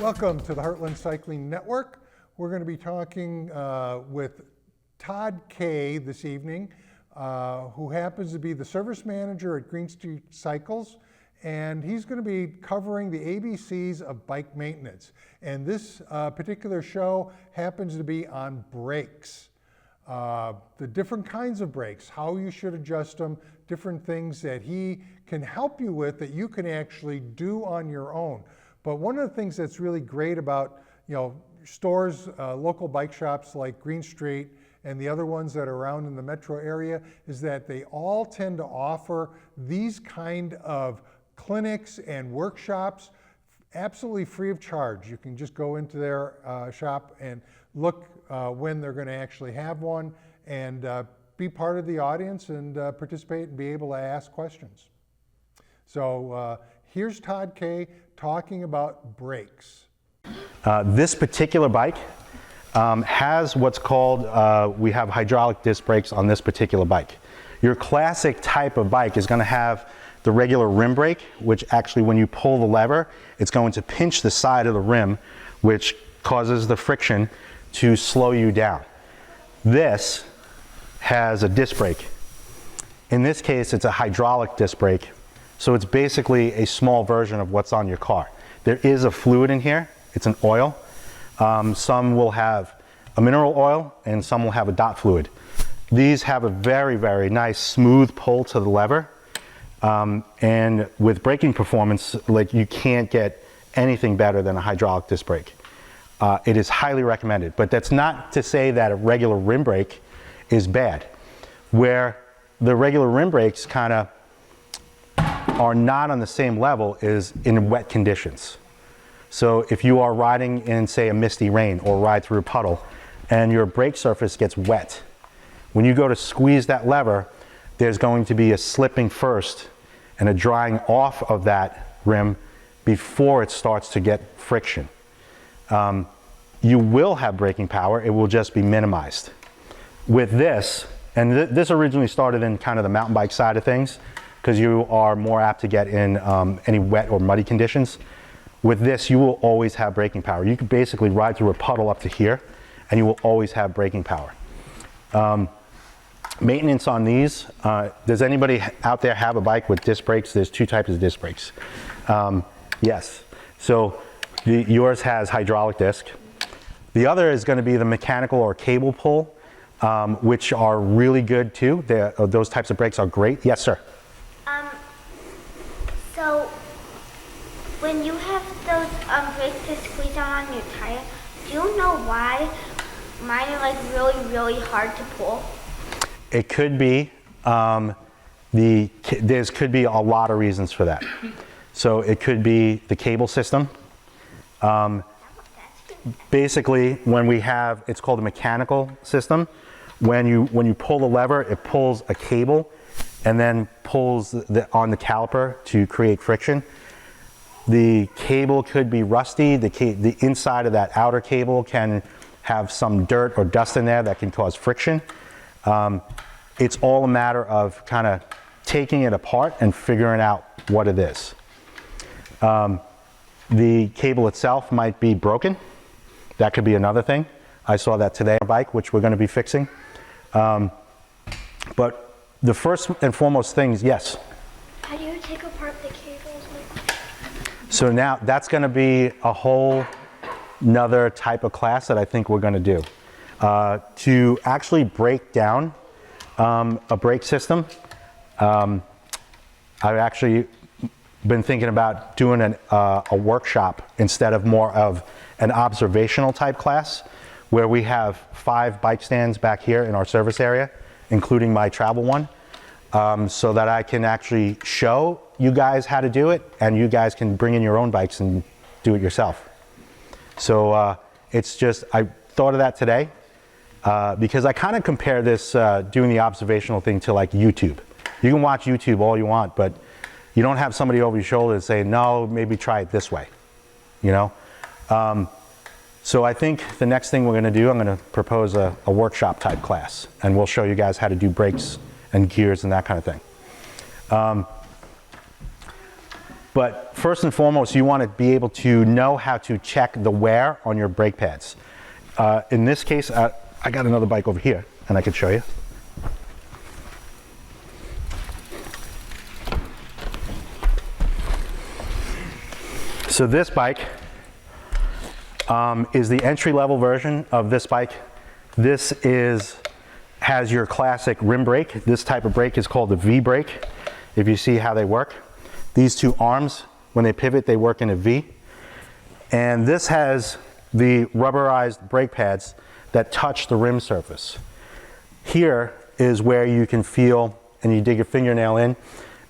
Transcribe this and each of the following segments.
Welcome to the Heartland Cycling Network. We're going to be talking with Todd K this evening, who happens to be the service manager at Greenstreet Cycles, and he's going to be covering the ABCs of bike maintenance. And this particular show happens to be on brakes. The different kinds of brakes, how you should adjust them, different things that he can help you with that you can actually do on your own. But one of the things that's really great about, stores, local bike shops like Greenstreet and the other ones that are around in the metro area is that they all tend to offer these kind of clinics and workshops absolutely free of charge. You can just go into their shop and look when they're going to actually have one and be part of the audience and participate and be able to ask questions. So here's Todd K talking about brakes. This particular bike has what's called, we have hydraulic disc brakes on this particular bike. Your classic type of bike is going to have the regular rim brake, which actually when you pull the lever, it's going to pinch the side of the rim, which causes the friction to slow you down. This has a disc brake. In this case, it's a hydraulic disc brake. So it's basically a small version of what's on your car. There is a fluid in here. It's an oil. Some will have a mineral oil and some will have a dot fluid. These have a very, very nice smooth pull to the lever. And with braking performance, like you can't get anything better than a hydraulic disc brake. It is highly recommended, but that's not to say that a regular rim brake is bad. Where the regular rim brakes kind of are not on the same level is in wet conditions. So if you are riding in, say, a misty rain or ride through a puddle and your brake surface gets wet, when you go to squeeze that lever, there's going to be a slipping first and a drying off of that rim before it starts to get friction. You will have braking power, it will just be minimized. With this, and this originally started in kind of the mountain bike side of things, because you are more apt to get in any wet or muddy conditions. With this, you will always have braking power. You can basically ride through a puddle up to here, and you will always have braking power. Maintenance on these, does anybody out there have a bike with disc brakes? There's two types of disc brakes. Yes, so yours has hydraulic disc. The other is going to be the mechanical or cable pull, which are really good too. Those types of brakes are great. Yes, sir. So when you have those brakes to squeeze down on your tire, do you know why mine are like really, really hard to pull? It could be, there could be a lot of reasons for that. So it could be the cable system. Basically, when we have, it's called a mechanical system. When you pull the lever, it pulls a cable and then pulls on the caliper to create friction. The cable could be rusty. The inside of that outer cable can have some dirt or dust in there that can cause friction. It's all a matter of kind of taking it apart and figuring out what it is. The cable itself might be broken. That could be another thing. I saw that today on a bike, which we're going to be fixing. But the first and foremost things, yes? How do you take apart the cables? So now that's going to be a whole another type of class that I think we're going to do. To actually break down a brake system, I've actually been thinking about doing a workshop instead of more of an observational type class where we have 5 bike stands back here in our service area, including my travel one, so that I can actually show you guys how to do it and you guys can bring in your own bikes and do it yourself. So it's just, I thought of that today because I kind of compare this doing the observational thing to like YouTube. You can watch YouTube all you want, but you don't have somebody over your shoulder and say, no, maybe try it this way, So I think the next thing we're going to do, I'm going to propose a workshop type class, and we'll show you guys how to do brakes and gears and that kind of thing. But first and foremost, you want to be able to know how to check the wear on your brake pads. In this case, I got another bike over here, and I could show you. So this bike is the entry-level version of this bike. This has your classic rim brake. This type of brake is called the V brake, if you see how they work. These two arms, when they pivot, they work in a V. And this has the rubberized brake pads that touch the rim surface. Here is where you can feel, and you dig your fingernail in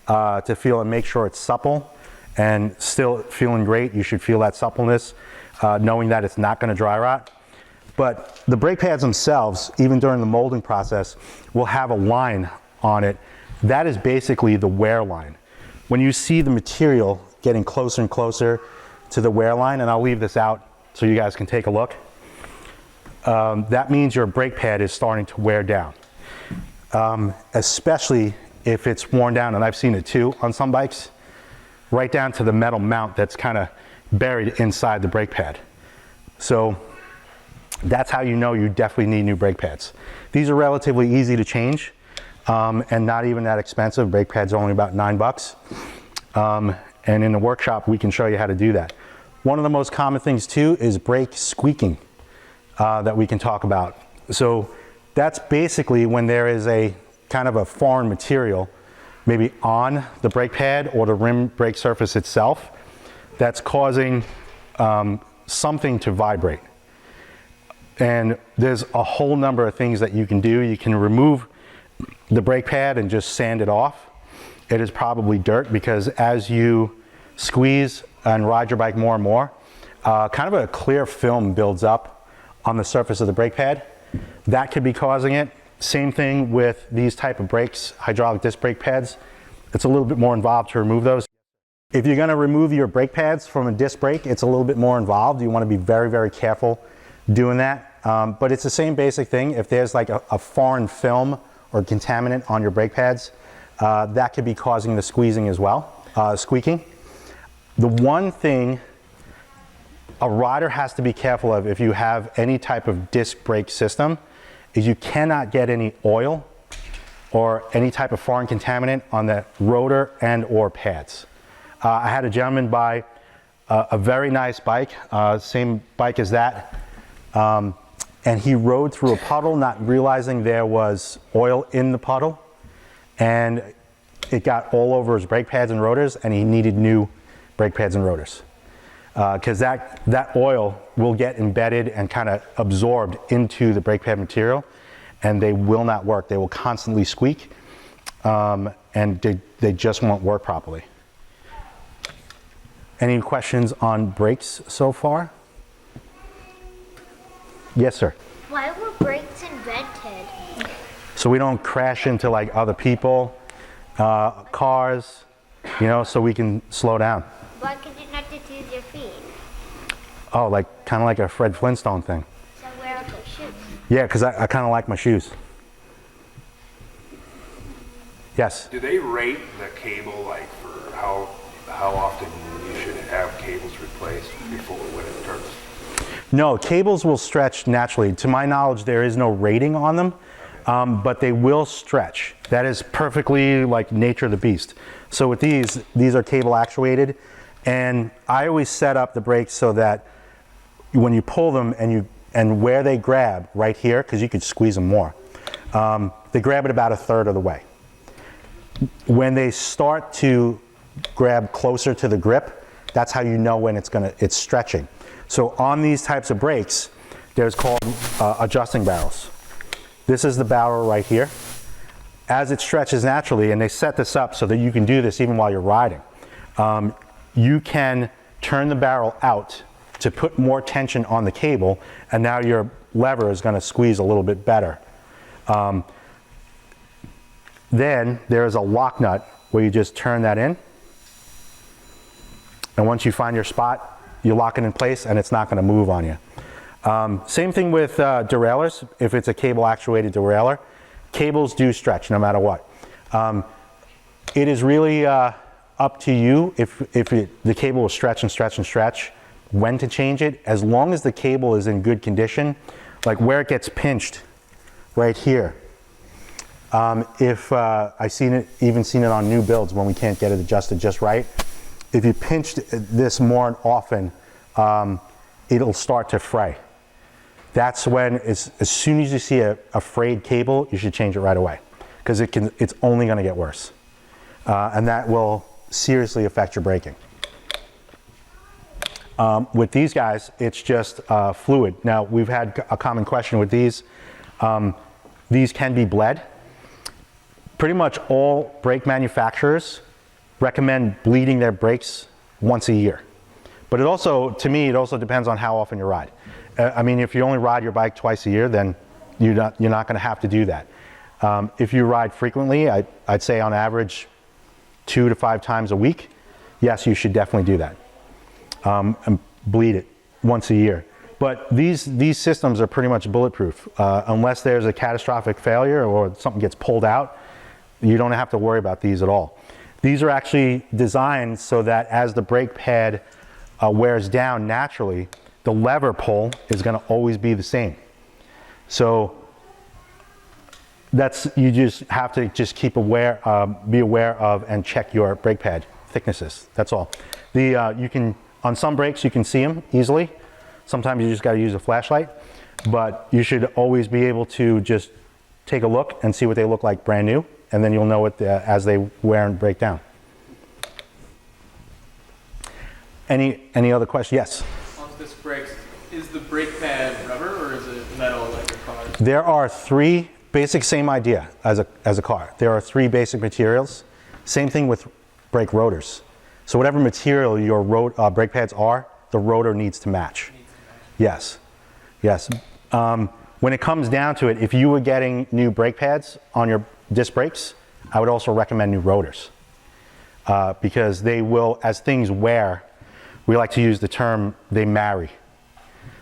to feel and make sure it's supple and still feeling great. You should feel that suppleness, knowing that it's not going to dry rot. But the brake pads themselves, even during the molding process, will have a line on it. That is basically the wear line. When you see the material getting closer and closer to the wear line, and I'll leave this out so you guys can take a look, that means your brake pad is starting to wear down. Especially if it's worn down, and I've seen it too on some bikes, right down to the metal mount that's kind of buried inside the brake pad. So that's how you know you definitely need new brake pads. These are relatively easy to change and not even that expensive. Brake pads are only about $9. And in the workshop, we can show you how to do that. One of the most common things too is brake squeaking that we can talk about. So that's basically when there is a kind of a foreign material, maybe on the brake pad or the rim brake surface itself, that's causing something to vibrate. And there's a whole number of things that you can do. You can remove the brake pad and just sand it off. It is probably dirt, because as you squeeze and ride your bike more and more, kind of a clear film builds up on the surface of the brake pad. That could be causing it. Same thing with these type of brakes, hydraulic disc brake pads. It's a little bit more involved to remove those. If you're going to remove your brake pads from a disc brake, it's a little bit more involved. You want to be very, very careful doing that. But it's the same basic thing. If there's like a foreign film or contaminant on your brake pads, that could be causing the squeezing as well, squeaking. The one thing a rider has to be careful of if you have any type of disc brake system is you cannot get any oil or any type of foreign contaminant on the rotor and or pads. I had a gentleman buy a very nice bike, same bike as that, and he rode through a puddle not realizing there was oil in the puddle, and it got all over his brake pads and rotors, and he needed new brake pads and rotors. Because that oil will get embedded and kind of absorbed into the brake pad material, and they will not work. They will constantly squeak, and they just won't work properly. Any questions on brakes so far? Yes, sir. Why were brakes invented? So we don't crash into like other people, cars, you know, so we can slow down. Why could you not just use your feet? Oh, like kind of like a Fred Flintstone thing. So wear up your shoes. Yeah, because I kind of like my shoes. Yes. Do they rate the cable like for how often you should have cables replaced before when it turns? No, cables will stretch naturally. To my knowledge, there is no rating on them, but they will stretch. That is perfectly like nature of the beast. So with these are cable actuated, and I always set up the brakes so that when you pull them and where they grab right here, because you could squeeze them more, they grab it about a third of the way. When they start to grab closer to the grip, that's how you know when it's stretching. So on these types of brakes, there's called adjusting barrels. This is the barrel right here. As it stretches naturally, and they set this up so that you can do this even while you're riding, you can turn the barrel out to put more tension on the cable, and now your lever is going to squeeze a little bit better. Then there's a lock nut where you just turn that in, and once you find your spot, you lock it in place and it's not going to move on you. Same thing with derailleurs. If it's a cable actuated derailleur, cables do stretch no matter what. It is really up up to you the cable will stretch and stretch and stretch, when to change it, as long as the cable is in good condition, like where it gets pinched, right here. I've even seen it on new builds when we can't get it adjusted just right. If you pinch this more often, it'll start to fray. That's when, as soon as you see a frayed cable, you should change it right away, because it's only going to get worse. And that will seriously affect your braking. With these guys, it's just fluid. Now, we've had a common question with these. These can be bled. Pretty much all brake manufacturers recommend bleeding their brakes once a year. But it also, to me, it also depends on how often you ride. I mean, if you only ride your bike twice a year, then you're not going to have to do that. If you ride frequently, I'd say on average 2 to 5 times a week, yes, you should definitely do that. And bleed it once a year. But these systems are pretty much bulletproof. Unless there's a catastrophic failure or something gets pulled out, you don't have to worry about these at all. These are actually designed so that as the brake pad wears down naturally, the lever pull is going to always be the same. So you just have to just be aware of and check your brake pad thicknesses. That's all. On some brakes you can see them easily. Sometimes you just got to use a flashlight, but you should always be able to just take a look and see what they look like brand new, and then you'll know it as they wear and break down. Any other questions? Yes. On disc brakes, is the brake pad rubber or is it metal like a car? There are 3 basic, same idea as a car. There are 3 basic materials. Same thing with brake rotors. So whatever material your brake pads are, the rotor needs to match. Yes. When it comes down to it, if you were getting new brake pads on your disc brakes, I would also recommend new rotors. Because they will, as things wear, we like to use the term, they marry.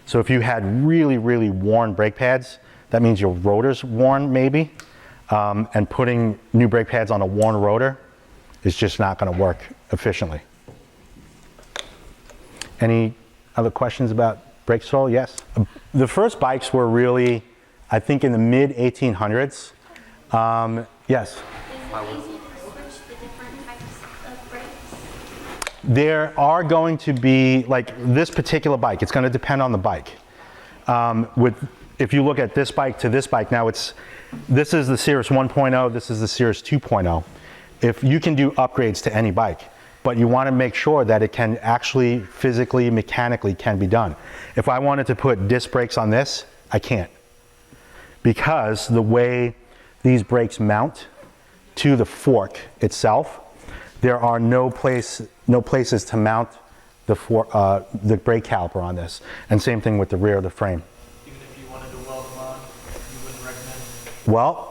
So if you had really, really worn brake pads, that means your rotor's worn maybe, and putting new brake pads on a worn rotor is just not going to work efficiently. Any other questions about brake control? Yes. The first bikes were really, I think, in the mid 1800s. Yes. Is it easy to switch the different types of brakes? There are going to be, like this particular bike, it's going to depend on the bike. If you look at this bike to this bike, now this is the Cirrus 1.0, this is the Cirrus 2.0. If you can do upgrades to any bike, but you want to make sure that it can actually physically, mechanically can be done. If I wanted to put disc brakes on this, I can't. Because the way these brakes mount to the fork itself, there are no places to mount the brake caliper on this. And same thing with the rear of the frame. Even if you wanted to weld them on, you wouldn't recommend? Well,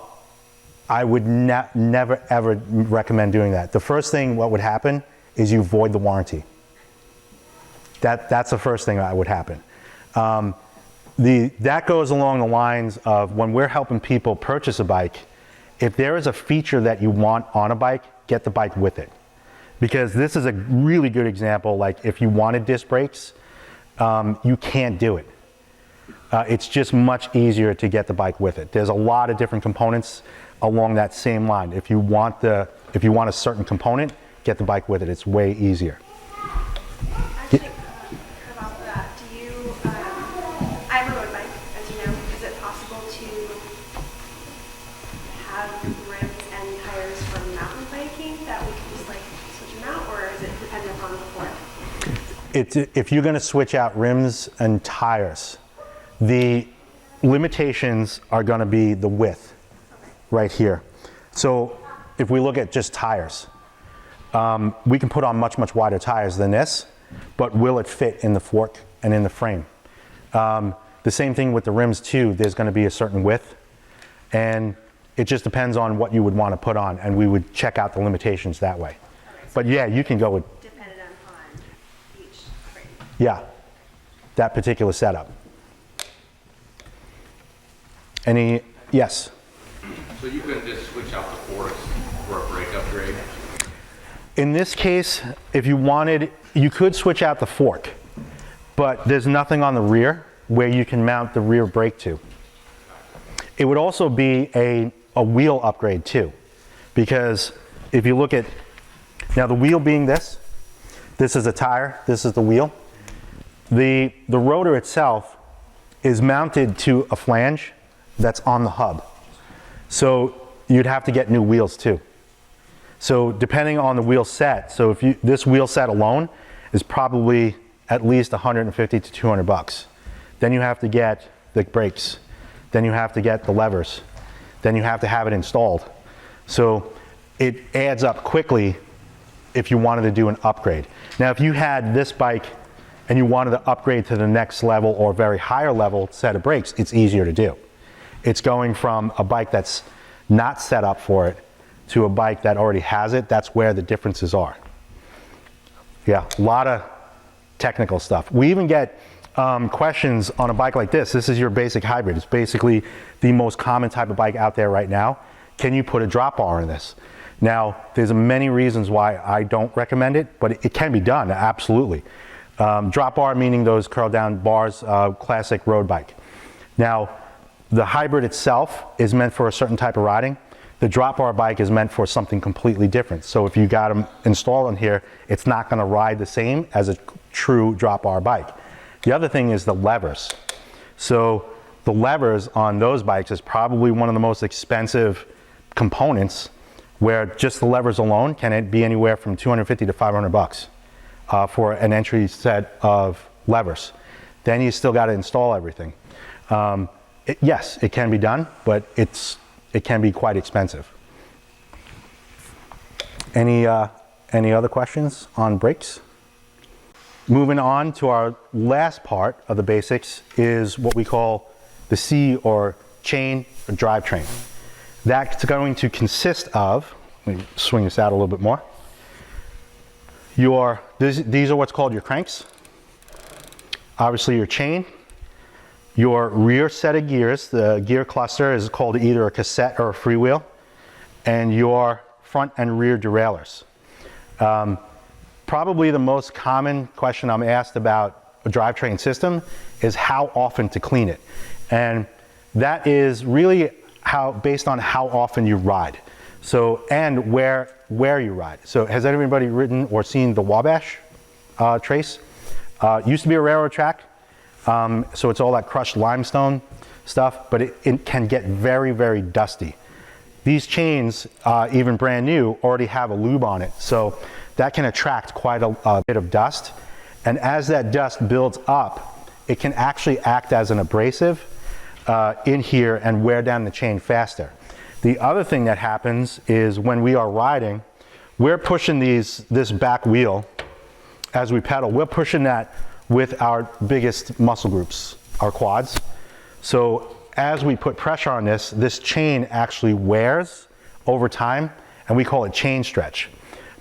I would never ever recommend doing that. The first thing what would happen is you void the warranty. That's the first thing that would happen. That goes along the lines of when we're helping people purchase a bike, if there is a feature that you want on a bike, get the bike with it. Because this is a really good example, like if you wanted disc brakes, you can't do it. It's just much easier to get the bike with it. There's a lot of different components along that same line. If you want a certain component, get the bike with it. It's way easier. Actually, about that, I have a road bike, as you know. Is it possible to have rims and tires for mountain biking that we can just switch them out, or is it dependent upon the fork? If you're going to switch out rims and tires, the limitations are going to be the width right here. So if we look at just tires, we can put on much, much wider tires than this, but will it fit in the fork and in the frame? The same thing with the rims too. There's going to be a certain width, and it just depends on what you would want to put on, and we would check out the limitations that way. But yeah, you can go with, Dependent upon each frame. yeah, that particular setup. Yes? So you couldn't just switch out the forks for a brake upgrade? In this case, if you wanted, you could switch out the fork, but there's nothing on the rear where you can mount the rear brake to. It would also be a wheel upgrade too, because if you look at, now the wheel being this is a tire, this is the wheel. The rotor itself is mounted to a flange that's on the hub. So you'd have to get new wheels too. So depending on the wheel set, so if this wheel set alone is probably at least 150 to 200 bucks. Then you have to get the brakes. Then you have to get the levers. Then you have to have it installed. So it adds up quickly if you wanted to do an upgrade. Now, if you had this bike and you wanted to upgrade to the next level or very higher level set of brakes, it's easier to do. It's going from a bike that's not set up for it to a bike that already has it. That's where the differences are. Yeah, a lot of technical stuff. We even get questions on a bike like this. This is your basic hybrid. It's basically the most common type of bike out there right now. Can you put a drop bar in this? Now, there's many reasons why I don't recommend it, but it can be done, absolutely. Drop bar meaning those curl down bars, classic road bike. Now, the hybrid itself is meant for a certain type of riding. The drop bar bike is meant for something completely different. So if you got them installed on here, it's not gonna ride the same as a true drop bar bike. The other thing is the levers. So the levers on those bikes is probably one of the most expensive components, where just the levers alone can be anywhere from 250 to 500 bucks for an entry set of levers. Then you still got to install everything. Yes, it can be done, but it can be quite expensive. Any other questions on brakes? Moving on to our last part of the basics is what we call the C, or chain or drivetrain. That's going to consist of, let me swing this out a little bit more. These are what's called your cranks. Obviously your chain, your rear set of gears, the gear cluster is called either a cassette or a freewheel, and your front and rear derailleurs. Probably the most common question I'm asked about a drivetrain system is how often to clean it. And that is really based on how often you ride. So, and where you ride. So has anybody ridden or seen the Wabash Trace? Used to be a railroad track. So it's all that crushed limestone stuff, but it can get very, very dusty. These chains, even brand new, already have a lube on it. So that can attract quite a bit of dust. And as that dust builds up, it can actually act as an abrasive in here and wear down the chain faster. The other thing that happens is when we are riding, we're pushing this back wheel as we pedal. We're pushing that with our biggest muscle groups, our quads. So as we put pressure on this chain actually wears over time, and we call it chain stretch.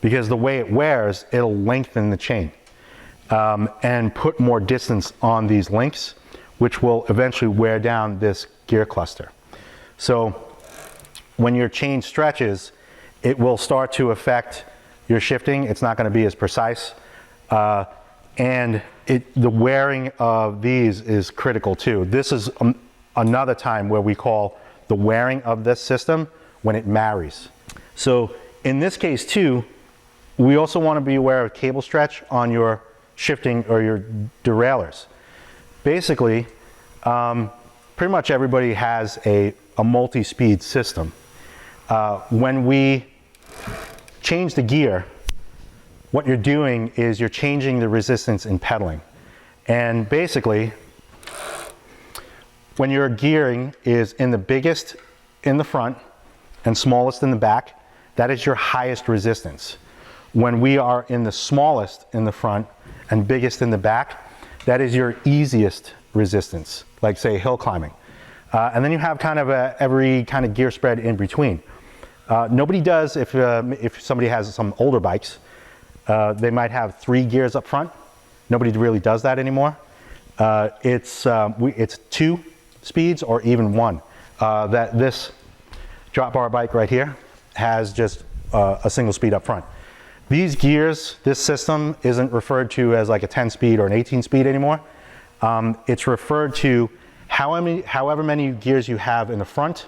Because the way it wears, it'll lengthen the chain and put more distance on these links, which will eventually wear down this gear cluster. So when your chain stretches, it will start to affect your shifting. It's not going to be as precise. And the wearing of these is critical too. This is another time where we call the wearing of this system when it marries. So in this case too, we also want to be aware of cable stretch on your shifting or your derailleurs. Basically, pretty much everybody has a multi-speed system. When we change the gear, what you're doing is you're changing the resistance in pedaling. And basically, when your gearing is in the biggest in the front and smallest in the back, that is your highest resistance. When we are in the smallest in the front and biggest in the back, that is your easiest resistance, like say hill climbing. And then you have kind of every kind of gear spread in between. Nobody does, if somebody has some older bikes, they might have 3 gears up front. Nobody really does that anymore. It's 2 speeds or even 1. This drop bar bike right here has just a single speed up front. These gears, this system isn't referred to as like a 10-speed or an 18-speed anymore. It's referred to however many gears you have in the front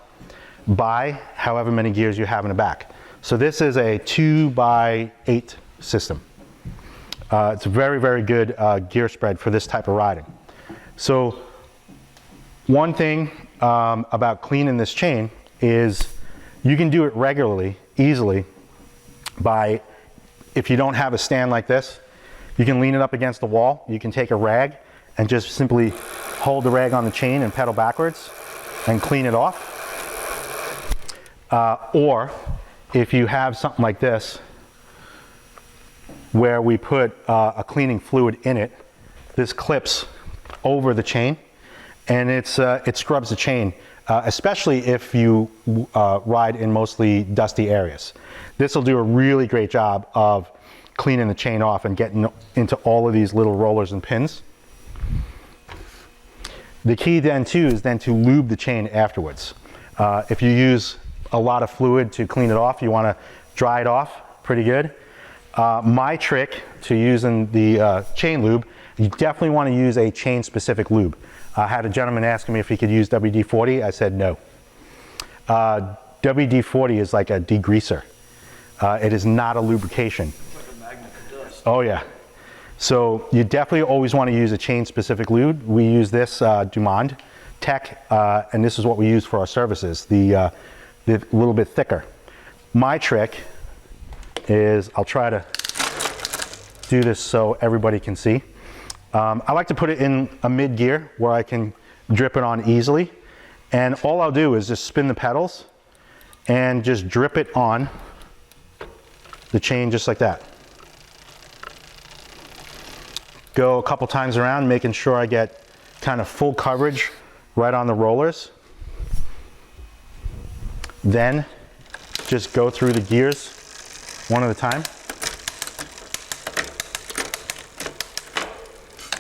by however many gears you have in the back. So this is a 2x8 system. It's a very, very good gear spread for this type of riding. So one thing about cleaning this chain is you can do it regularly, easily, by, if you don't have a stand like this, you can lean it up against the wall. You can take a rag and just simply hold the rag on the chain and pedal backwards and clean it off. Or if you have something like this, where we put a cleaning fluid in it, this clips over the chain, and it scrubs the chain, especially if you ride in mostly dusty areas. This will do a really great job of cleaning the chain off and getting into all of these little rollers and pins. The key then too is then to lube the chain afterwards. If you use a lot of fluid to clean it off, you want to dry it off pretty good. My trick to using the chain lube, you definitely want to use a chain specific lube. I had a gentleman asking me if he could use WD-40. I said no. WD-40 is like a degreaser. It is not a lubrication. It's like a magnet for dust. Oh yeah. So you definitely always want to use a chain specific lube. We use this Dumond Tech, and this is what we use for our services, the little bit thicker. My trick is, I'll try to do this so everybody can see. I like to put it in a mid gear where I can drip it on easily. And all I'll do is just spin the pedals and just drip it on the chain just like that. Go a couple times around, making sure I get kind of full coverage right on the rollers. Then just go through the gears one at a time.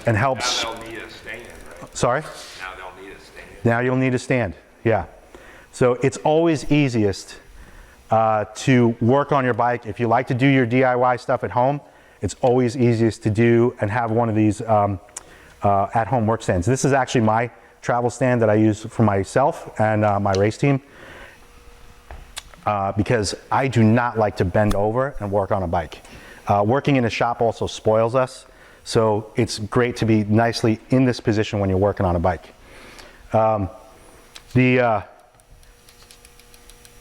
And helps. Now they'll need a stand, right? Sorry? Now they'll need a stand. Now you'll need a stand, yeah. So it's always easiest to work on your bike. If you like to do your DIY stuff at home, it's always easiest to do and have one of these at-home work stands. This is actually my travel stand that I use for myself and my race team because I do not like to bend over and work on a bike. Working in a shop also spoils us, so it's great to be nicely in this position when you're working on a bike.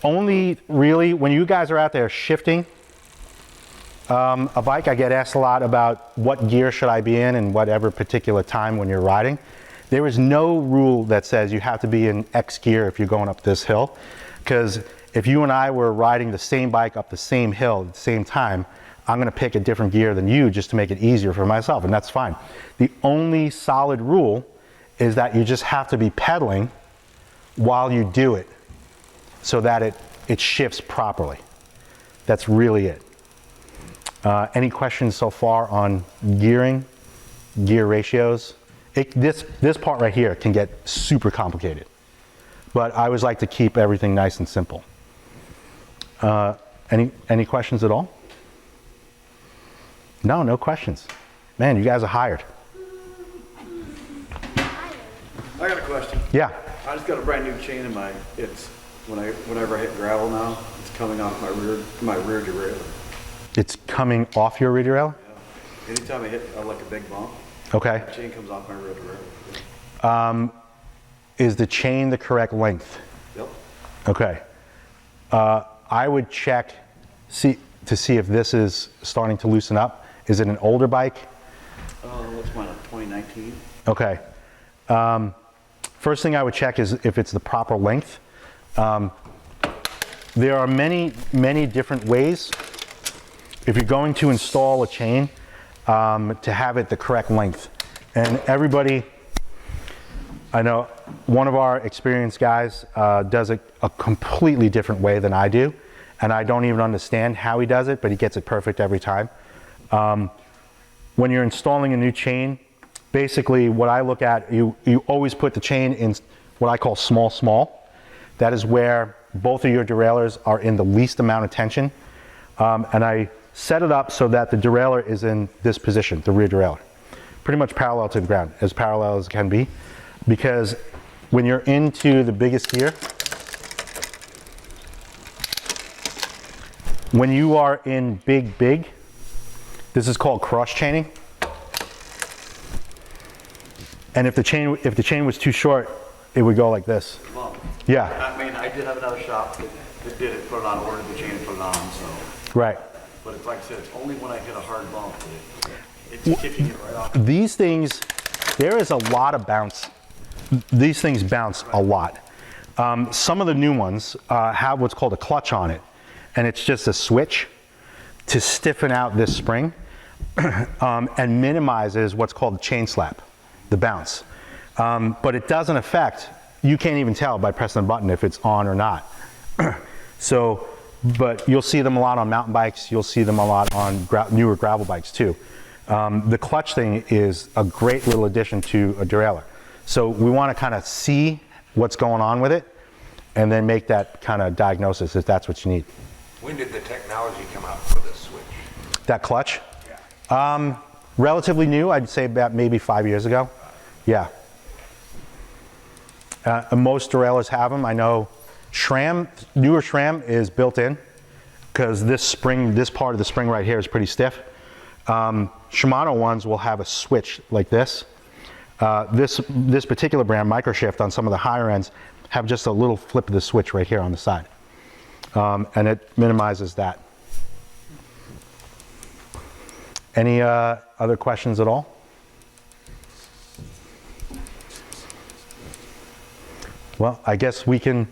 Only really, when you guys are out there shifting a bike, I get asked a lot about what gear should I be in whatever particular time when you're riding. There is no rule that says you have to be in X gear if you're going up this hill, because if you and I were riding the same bike up the same hill at the same time, I'm going to pick a different gear than you just to make it easier for myself, and that's fine. The only solid rule is that you just have to be pedaling while you do it so that it shifts properly. That's really it. Any questions so far on gearing, gear ratios? This part right here can get super complicated, but I always like to keep everything nice and simple. Any questions at all? No questions. Man, you guys are hired. I got a question. Yeah. I just got a brand new chain in my, whenever I hit gravel now, it's coming off my rear derailleur. It's coming off your rear derailleur? Yeah. Anytime I hit like a big bump, Okay. the chain comes off my rear derailleur. Is the chain the correct length? Yep. Okay. I would check to see if this is starting to loosen up. Is it an older bike? What's mine, a 2019? Okay. First thing I would check is if it's the proper length. There are many different ways, if you're going to install a chain, to have it the correct length. And everybody, I know one of our experienced guys does it a completely different way than I do, and I don't even understand how he does it, but he gets it perfect every time. When you're installing a new chain, basically what I look at, you always put the chain in what I call small. That is where both of your derailleurs are in the least amount of tension. And I set it up so that the derailleur is in this position, the rear derailleur. Pretty much parallel to the ground, as parallel as it can be. Because when you're into the biggest gear, when you are in big, this is called cross chaining. And if the chain was too short, it would go like this. Well, Yeah, I mean, I did have another shop that did it, put it on, ordered the chain and put it on, so. right. But it's like I said, it's only when I hit a hard bump, it's kicking it right off. These things, there is a lot of bounce. These things bounce a lot. Some of the new ones have what's called a clutch on it, and it's just a switch to stiffen out this spring and minimizes what's called the chain slap, the bounce. But it doesn't affect, you can't even tell by pressing the button if it's on or not. So, but you'll see them a lot on mountain bikes, you'll see them a lot on newer gravel bikes too. The clutch thing is a great little addition to a derailleur. So we want to kind of see what's going on with it and then make that kind of diagnosis if that's what you need. When did the technology come out for this switch? That clutch? Relatively new, I'd say about maybe 5 years ago. Yeah. Most derailleurs have them. I know newer SRAM is built in because this part of the spring right here is pretty stiff. Shimano ones will have a switch like this. This particular brand, Microshift, on some of the higher ends, have just a little flip of the switch right here on the side. And it minimizes that. Any other questions at all? Well, I guess we can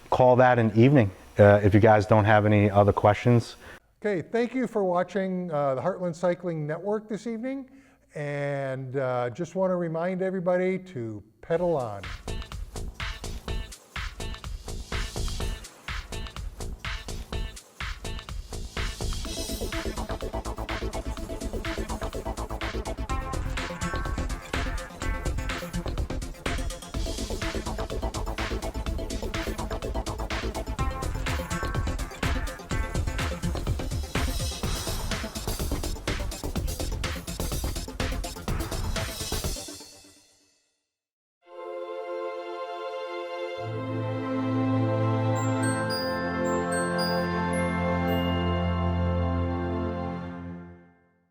call that an evening if you guys don't have any other questions. Okay, thank you for watching the Heartland Cycling Network this evening. And just want to remind everybody to pedal on.